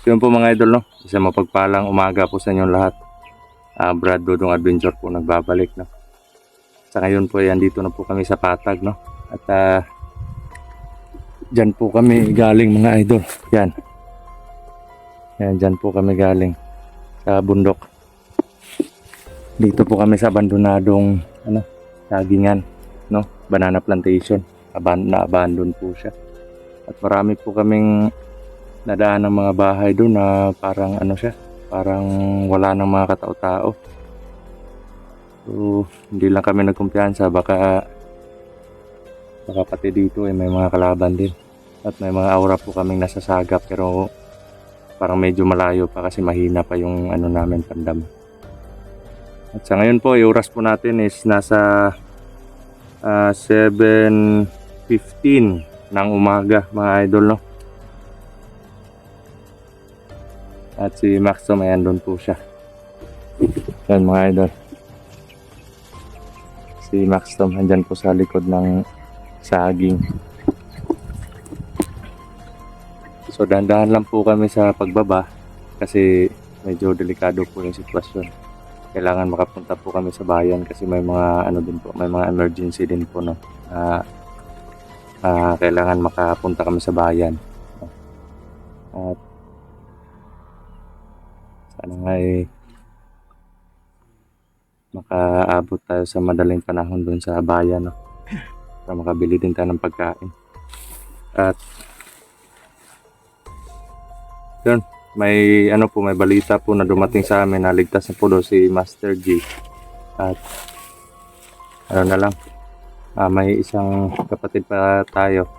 So yun po mga idol, no? Isang mapagpalang umaga po sa inyong lahat. Brad Dodong Adventure po nagbabalik, no? Sa ngayon po, andito na po kami sa Patag, no? At dyan po kami galing mga idol. Yan. Yan, dyan po kami galing sa bundok. Dito po kami sa abandonadong sagingan, no? Banana plantation. Na-abandon po siya. At marami po kaming nadaan ng mga bahay doon na parang parang wala ng mga katao-tao. So, hindi lang kami nagkumpiyansa, baka pati dito may mga kalaban din. At may mga aura po kaming nasasagap, pero parang medyo malayo pa kasi mahina pa yung namin pandam. At sa ngayon po, yung oras po natin is nasa 7:15 ng umaga mga idol, no? At si Maxom ay andun po siya. Yan mga idol. Si Maxom andyan po sa likod ng saging. So dahan-dahan lang po kami sa pagbaba kasi medyo delikado po yung sitwasyon. Kailangan makapunta po kami sa bayan kasi may mga din po, may mga emergency din po, no. Kailangan makapunta kami sa bayan. At sana nga makaabot tayo sa madaling panahon doon sa bayan, no? Para makabili din tayo ng pagkain. At yun, may may balita po na dumating sa amin na ligtas na po daw si Master G. At may isang kapatid pa tayo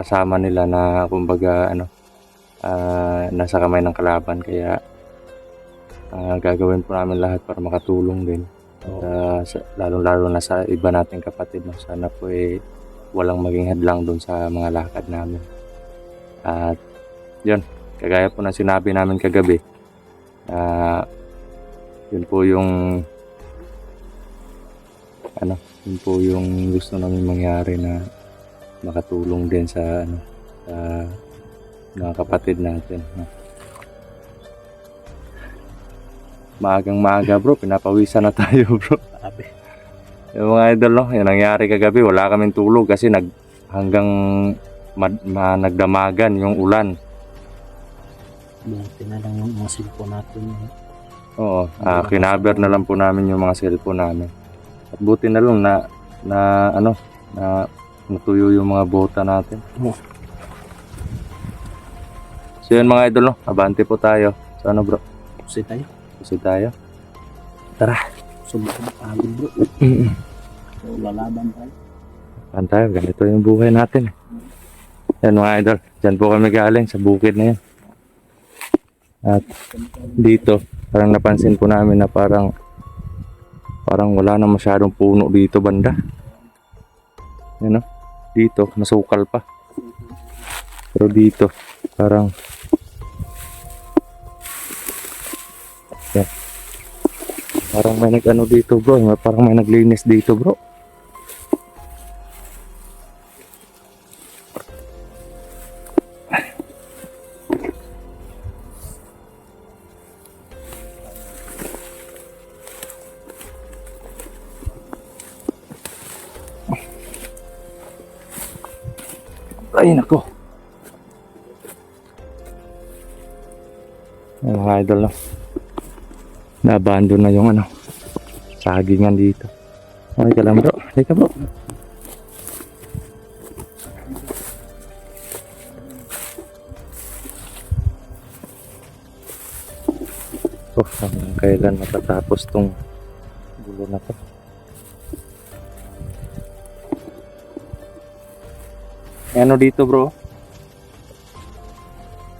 kasama nila na kumbaga nasa kamay ng kalaban, kaya gagawin po namin lahat para makatulong din. Lalo na sa iba nating kapatid, no? Sana po walang maging hadlang doon sa mga lakad namin. At yun, kagaya po na sinabi namin kagabi, yun po yung yun po yung gusto namin mangyari, na makatulong din sa mga kapatid natin, no? Maagang maaga bro, pinapawisan na tayo bro. Yung mga idol, no, yung nangyari kagabi, wala kaming tulog kasi hanggang nagdamagan yung ulan. Buti na lang yung mga cellphone natin. Oo, kinaber na lang po namin yung mga cellphone namin. At buti na lang na natuyo yung mga bota natin. So yun mga idol, no, abante po tayo. So bro? Pusi tayo. Tara. Subok agad bro. So lalaban tayo. Tayo, ganito yung buhay natin. Yan mga idol, dyan po kami galing sa bukid na yan. At dito, parang napansin po namin na parang wala na masyadong puno dito banda. Yan, no? Dito, nasukal pa. Pero dito, parang yan. Parang may dito bro, parang may naglinis dito bro. Ay nako. Ay mga idol, no? Na-abandon na yung sagingan dito. Okay ka lang bro. Halika bro. Hanggang kailan matatapos tong gulo na to. Dito bro,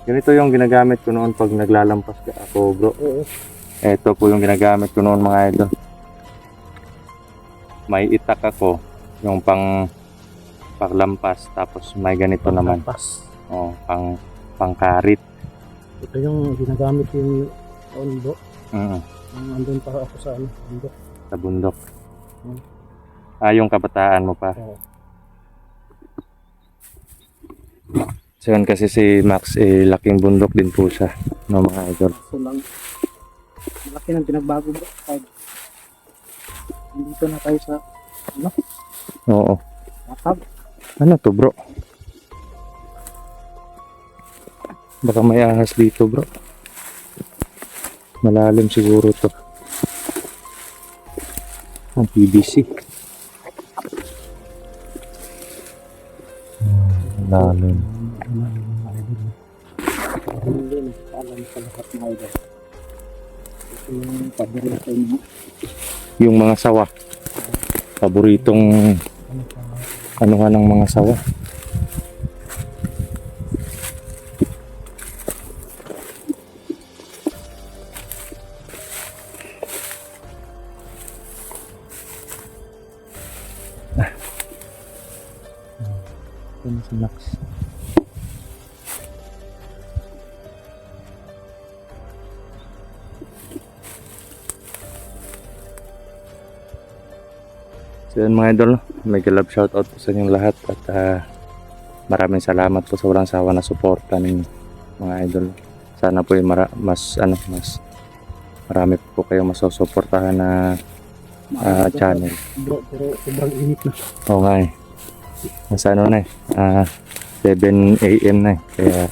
ganito yung ginagamit ko noon pag naglalampas ako bro. Ito po yung ginagamit ko noon mga idol. May itak ako, yung paglampas, tapos may ganito naman. Pangkarit. Ito yung ginagamit yung bro. Andun pa ako sa bundok. Sa bundok. Yung kabataan mo pa. So yan kasi si Max, laking bundok din po siya, no mga idol. So lang, malaki ng pinagbago bro. Dito na tayo sa, ano, Oo. Matab. Ano to bro? Baka may ahas dito bro. Malalim siguro to. Ang PVC. Malalim. Hindi na alam sa lahat ng idol. Ito yung paborito mo. Yung mga sawa. Paboritong ano ka ng mga sawa. Ano si Max? So yun mga idol, mega love shoutout po sa inyong lahat at maraming salamat po sa walang sawa na suporta ninyo mga idol. Sana po yung mas marami po kayong masusuportahan na channel. Bro, pero sobrang init na. Oo nga eh. Nasa ano na eh. 7 AM na eh. Kaya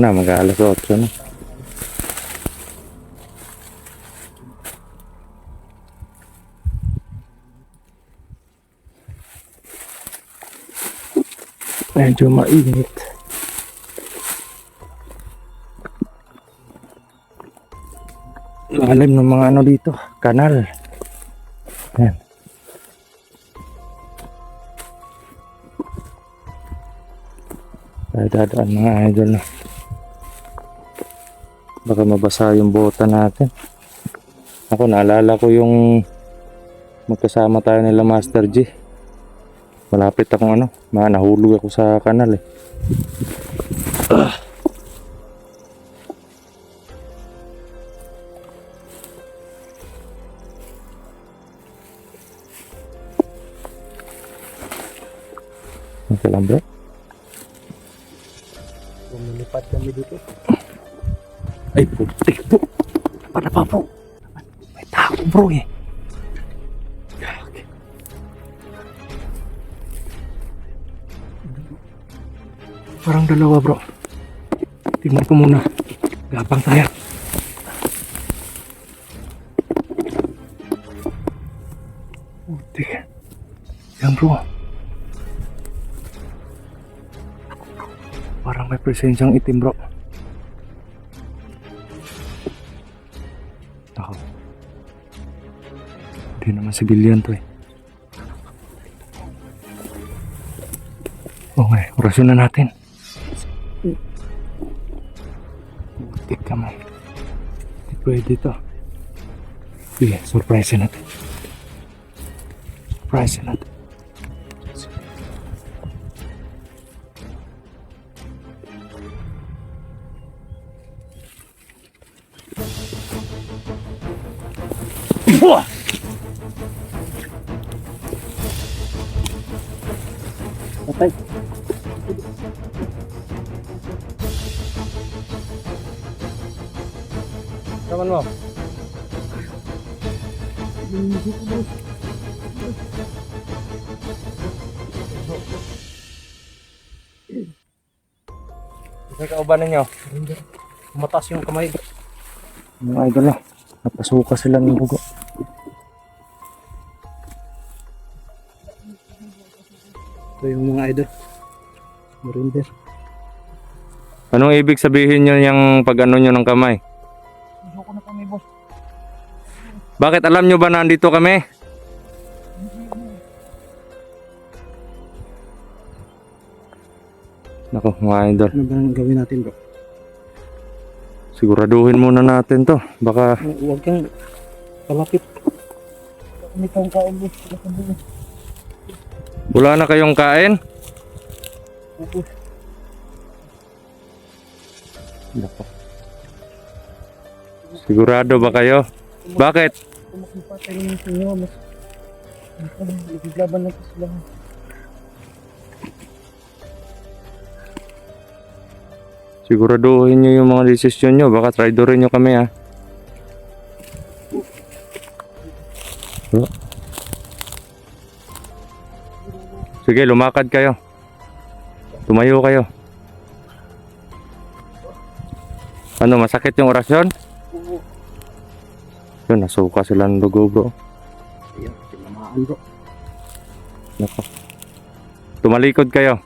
mag alas 8 na. Medyo mainit. Lalim ng mga ano dito. Kanal. Ayan. Tayo dadaan mga idol na. Baka mabasa yung bota natin. Ako naalala ko yung magkasama tayo nila Master G. Malapit akong nahulog ako sa kanal eh. Okay lang bro. Lumilipad kami dito. Ay putik po. Para pa po. May tao bro eh. Parang dalawa bro. Tingnan ko muna. Gapang tayo. Putik. Yan bro. Parang may presensyang itim bro. Ako. Hindi naman civilian to eh. Okay, orasyon na natin. Butik kamay. Hindi pwede to. Sige, surprise natin. Surprise natin. Wah! Patay. Kaman mo? Isa kauban ninyo? Matas yung kamay. Mga idol na. Napasuka sila ng bugo. Ito yung mga idol. Marinder. Anong ibig sabihin nyo yung pag-ano nyo ng kamay? Suko na kami boss. Bakit alam nyo ba na andito kami? Nako mga idol. Ano bang gawin natin bro? Siguraduhin muna natin to. Baka Huwag kang palapit. May kang kain boss. wala na kayong kain? Nako. Sigurado ba kayo? Bakit? Kumakipatay naman sa inyo. Mas nagiglaban lang sila. Siguraduhin nyo yung mga desisyon nyo. Baka traidorin nyo kami, ha. Sige, lumakad kayo. Tumayo kayo. Ano, masakit yung orasyon? Oo. Yun, nasuka sila ng dugo, bro. Ayun, tinamaan bro. Nako. Tumalikod kayo.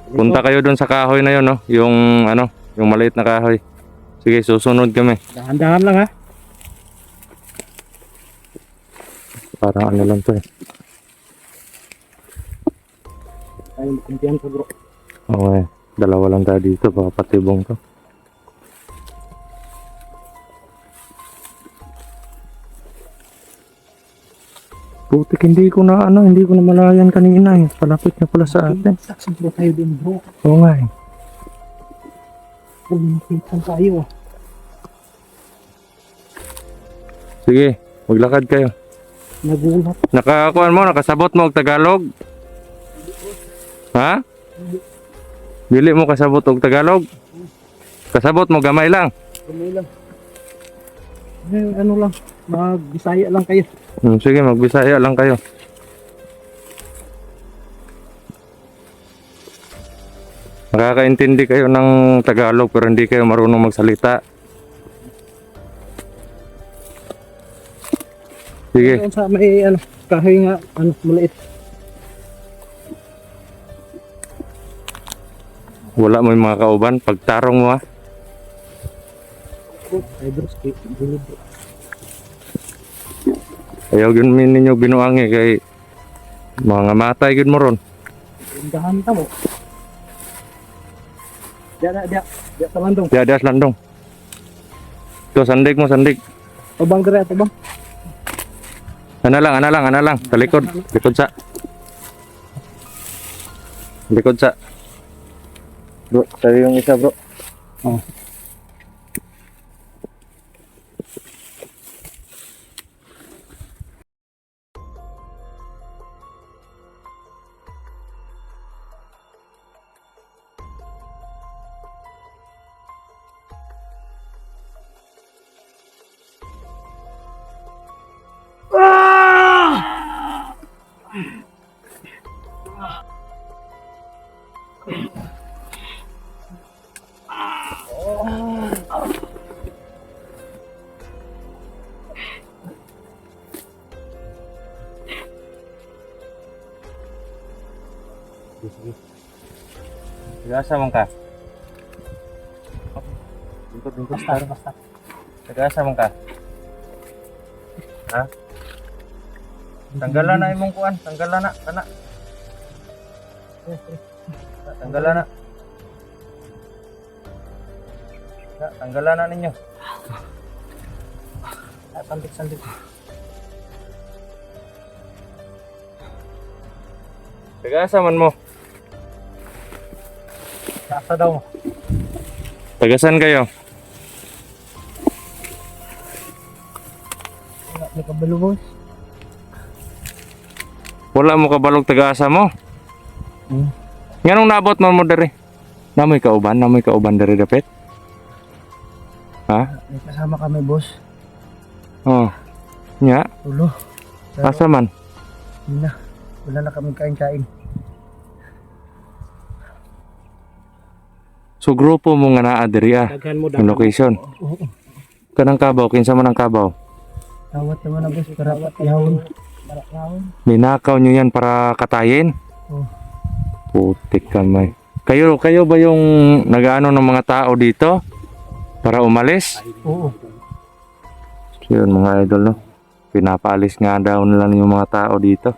Punta kayo doon sa kahoy na yun, no? Yung, ano, yung maliit na kahoy. Sige, susunod kami. Dahan-dahan lang ha. Parang ano lang to, eh. Ay, kumpiyan ko bro. Okay, dalawa lang tayo dito, baka patibong to. Putik, hindi ko na malayan kanina, eh. Palapit na pala sa atin. Saksi bro tayo din bro. Oo nga, eh. Kung nakita tayo ah. Sige, maglakad kayo. Nagulat. Nakakuan mo, nakasabot mo og Tagalog? Ha? Dili mo kasabot og Tagalog? Kasabot mo gamay lang. Gamay lang. Eh, ano lang. Mag-Bisaya lang kayo. Sige, magbisaya lang kayo. Nakakaintindi kayo ng Tagalog pero hindi kayo marunong magsalita. Sige. Doon sa may ano, kahoy nga, ano, maliit. Wala mo yung mga kauban. Pagtarong mo, ha. Ay bro, gulid bro. Ayaw yun ninyo binuangi kay mga matay yun mo ron. Dahan ta mo. Diya sa landong. Diadas landong. Ito, sandig mo, sandig. Tabang dire, tabang. Ana lang. Talikod. Likod sa. Likod sa. Bro, tayo yung isa, bro. Oh. Sige. Tagaasa man ka. Lingkod. Basta. Tagaasa man ka. Ha? Tanggalan na imong kuan. Tanggalan na. Kana. Tanggalan na. Tanggalan na ninyo. Sandik. Tagaasa man mo. Kasa daw. Tagasan kayo. Wala may kabalo boss. Wala mo kabalog tagaasa mo. Hmm. Nganong naabot mo diri? Namoy kauban diri dapit. Ha? May kasama kami boss. Oh. Nya, Ulo. Pero asa man? yun na. Wala na kami kain-kain. So grupo mo nga naa diri ah. Daghan mo Yung location. Oo. Kanang kabaw, kinsa man ang kabaw? Tawat naman na boss. Karapat yawon. Ninakaw nyo yan para katayin? Oo. Putik kamay. Kayo ba yung nag-ano ng mga tao dito? Para umalis? Oo. So yun mga idol, no? Pinapaalis nga daw nila yung mga tao dito.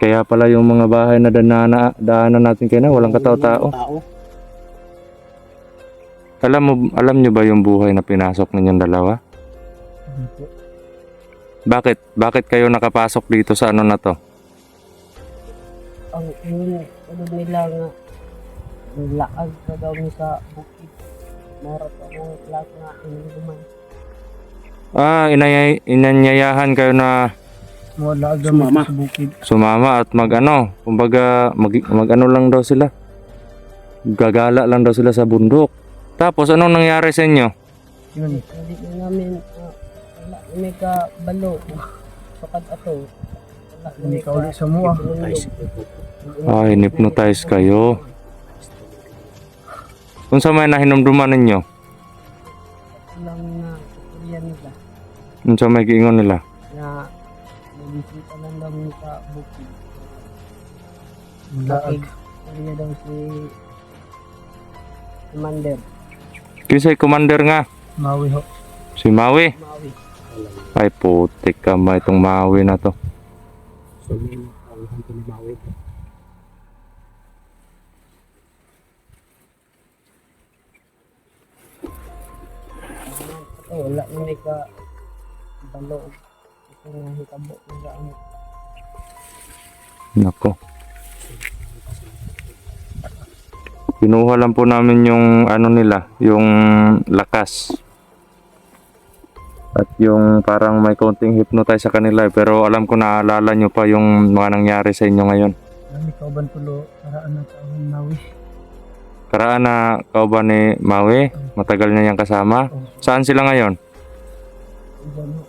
Kaya pala yung mga bahay na daanan natin kayo na walang katao-tao. Alam nyo ba yung buhay na pinasok ninyong dalawa? Bakit kayo nakapasok dito sa ano na to? Ang ano nila nga laag na daw ni sa bukid. Marap akong laag nga inuman. Inanyayahan kayo na Wala agam sa bukid. sumama at kumbaga mag ano lang daw sila. Gagala lang daw sila sa bundok. Tapos anong nangyari sa inyo? Yun. Hindi na namin, wala na may kabalo. Sukad ato. Wala na Hindi ka ulit sa mua. Ay, hypnotize kayo. Kung sa may nahinumduman ninyo, Lang na tutorial nila. kung sa may giingon nila. Na nabisita lang daw ni sa bukid. Laag. Kaya daw si Commander. Kisay commander nga, Mawi ho. si Maui. Maui. Ay, putik ka ma itong Maui na to. So, ang ko ni Mawi. Wala na may kabalo. Ito na hitabo na gaan. Nako. Kinuha lang po namin yung ano nila, yung lakas. At yung parang may konting hypnotize sa kanila pero alam ko naalala nyo pa yung mga nangyari sa inyo ngayon. Kami kauban tulo. Karaan na taon Mawi. Karaan na kauban ni Maui, matagal na niyang kasama. Saan sila ngayon? Diyan ho.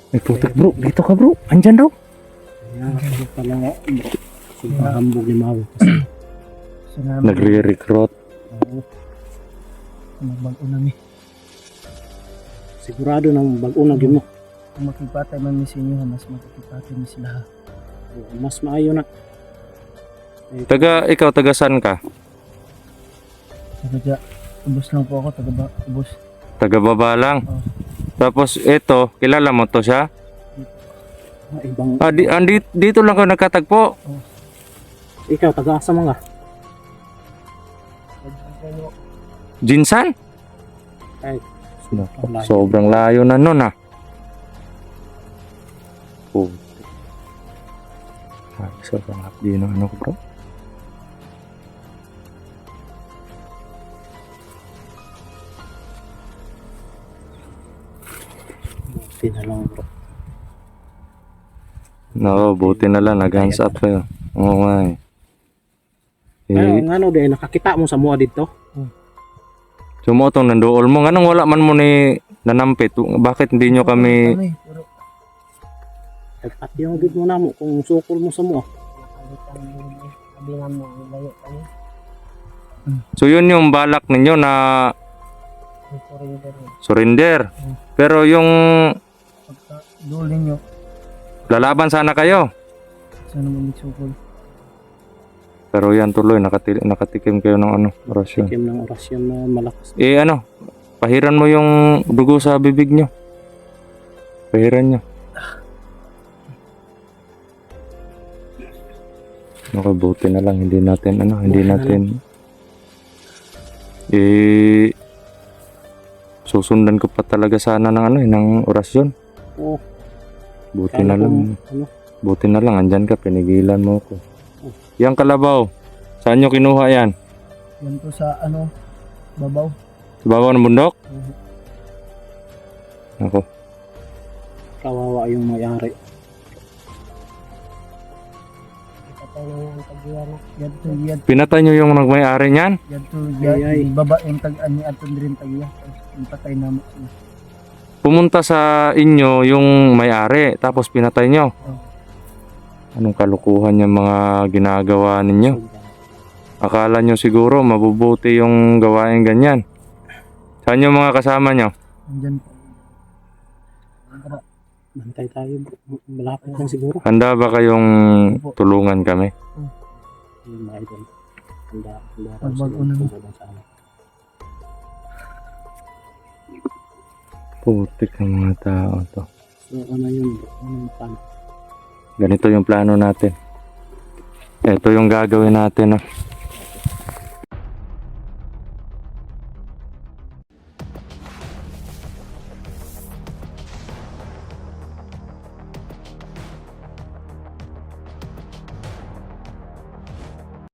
Ay putik bro, dito ka bro, andyan daw. Kaya ako pala nga. Sobrang hambog ni Mawi. Kasi sinabi. Nagre-recruit. Oo. Magbago na mi. Sigurado nang bago na gyud mo. Kung makipatay man mi sa inyo, mas makikipatay mi sila. Mas maayo na. Ikaw, taga saan ka? Taga ubos lang po ako, taga ubos. Taga baba lang. Oo. Tapos ito, kilala mo to siya? Ibang Dito lang ka nagkatagpo. ikaw taga asa mga? Ano, Jinsan? Ay, Sobrang layo na nun ah. Oh. Sobrang hapdi ng ano ko bro. Tinalang bro. No, buti na lang nag-hands up kayo. Oo nga eh. Ay, ngano di nakakita mo sa mua dito? Sumotong nandool mo. Anong wala man mo ni nanampit? Bakit hindi nyo kami... Pero at yung gid mo namo kung sukol mo sa mua. nakalitan mo niya. Sabi nga mo, ang layo kami. So yun yung balak ninyo na Ang surrender mo. surrender. Pero yung Pagka goal ninyo, lalaban sana kayo. sana mo sukol. Pero yan tuloy, nakatikim kayo ng ano, orasyon. Tikim ng orasyon na malakas. Eh ano, pahiran mo yung dugo sa bibig nyo. Pahiran nyo. Nakabuti na lang, hindi natin Buti na susundan ko pa talaga sana ng ng orasyon. Oo. Buti na lang. Ano? Buti na lang, andyan ka, pinigilan mo ko. Yang kalabaw, saan nyo kinuha yan? Yan to sa babaw. Sa baba ng bundok? Ako. Kawawa yung may-ari. Ipatay na nga ang tagiyan na. Yad Pinatay nyo yung nagmay-ari niyan? to baba yung tag-ani aton din tagiya. Patay na mo sila. Pumunta sa inyo yung may-ari, tapos pinatay nyo. Anong kalukuhan yung mga ginagawa ninyo? Akala nyo siguro mabubuti yung gawain ganyan. Saan yung mga kasama nyo? Andyan po. Bantay tayo bro. Malapit lang siguro. Handa ba kayong tulungan kami? Yung mga idol. Handa raw Pagbago sila na. tumulong sa amin. Putik ng mga tao to. So ano yun bro? Ano yung plano? Ganito yung plano natin. Ito yung gagawin natin.